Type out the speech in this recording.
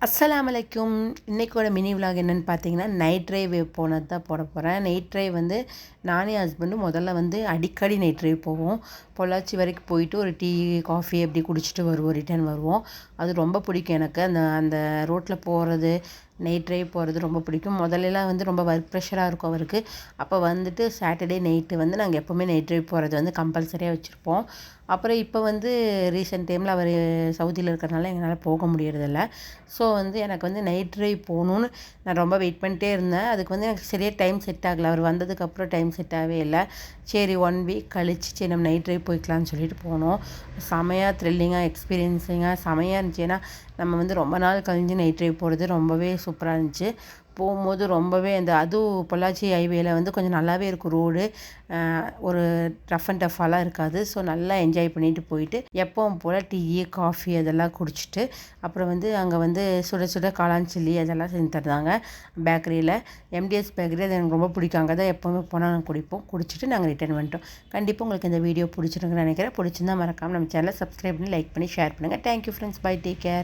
அஸ்ஸலாமு அலைக்கும். இன்றைக்கோட mini vlog என்னென்னு பார்த்தீங்கன்னா, நைட் ட்ரைவ் போனது தான் போட போகிறேன். நைட் ட்ரைவ் வந்து நானே ஹஸ்பண்டும் முதல்ல வந்து அடிக்கடி நைட் ட்ரைவ் போவோம். பொள்ளாச்சி வரைக்கும் போயிட்டு ஒரு டீ காஃபி அப்படி குடிச்சிட்டு வருவோம், ரிட்டர்ன் வருவோம். அது ரொம்ப பிடிக்கும் எனக்கு. அந்த அந்த ரோட்டில் போகிறது, நைட் ட்ரைவ் போகிறது ரொம்ப பிடிக்கும். முதல்லலாம் வந்து ரொம்ப ஒர்க் ப்ரெஷராக இருக்கும் அவருக்கு. அப்போ வந்துட்டு சாட்டர்டே நைட்டு வந்து நாங்கள் எப்போவுமே நைட் ட்ரைவ் போகிறது வந்து கம்பல்சரியாக வச்சுருப்போம். அப்புறம் இப்போ வந்து ரீசெண்ட் டைமில் அவர் சவுதியில் இருக்கிறனால எங்களால் போக முடியறதில்ல. ஸோ வந்து எனக்கு வந்து நைட் ட்ரைவ் போகணுன்னு நான் ரொம்ப வெயிட் பண்ணிட்டே இருந்தேன். அதுக்கு வந்து எனக்கு சரியாக டைம் செட் ஆகலை. அவர் வந்ததுக்கப்புறம் டைம் செட் ஆகவே இல்லை. சரி 1 வீக் கழிச்சு சரி நம்ம நைட் ட்ரைவ் போய்க்கலான்னு சொல்லிட்டு போனோம். செமையாக த்ரில்லிங்காக எக்ஸ்பீரியன்ஸிங்காக செமையாக இருந்துச்சு. ஏன்னா நம்ம வந்து ரொம்ப நாள் கழிஞ்சு நைட் ட்ரைவ் போகிறது ரொம்பவே சூப்பராக இருந்துச்சு. போகும்போது ரொம்பவே அதுவும் பொள்ளாச்சி ஹைவேல வந்து கொஞ்சம் நல்லாவே இருக்கும் ரோடு. ஒரு ரஃப் அண்ட் டஃப்பாலாம் இருக்காது. ஸோ நல்லா என்ஜாய் பண்ணிட்டு போயிட்டு எப்பவும் போல் டீ காஃபி அதெல்லாம் குடிச்சிட்டு அப்புறம் வந்து அங்கே வந்து சுட சுட காளான் சில்லி அதெல்லாம் செஞ்சு தருவாங்க பேக்கரியில். எம்டிஎஸ் பேக்கரி அது எனக்கு ரொம்ப பிடிக்கும். அங்கே தான் எப்போவுமே போனால் நாங்கள் குடிச்சிட்டு நாங்கள் ரிட்டர்ன் வந்துட்டோம். கண்டிப்பாக உங்களுக்கு இந்த வீடியோ பிடிச்சிருக்குன்னு நினைக்கிறேன். பிடிச்சிருந்தா மறக்காமல் நம்ம சேனலை சப்ஸ்கிரைப் பண்ணி லைக் பண்ணி ஷேர் பண்ணுங்கள். Thank you friends. Bye, take care.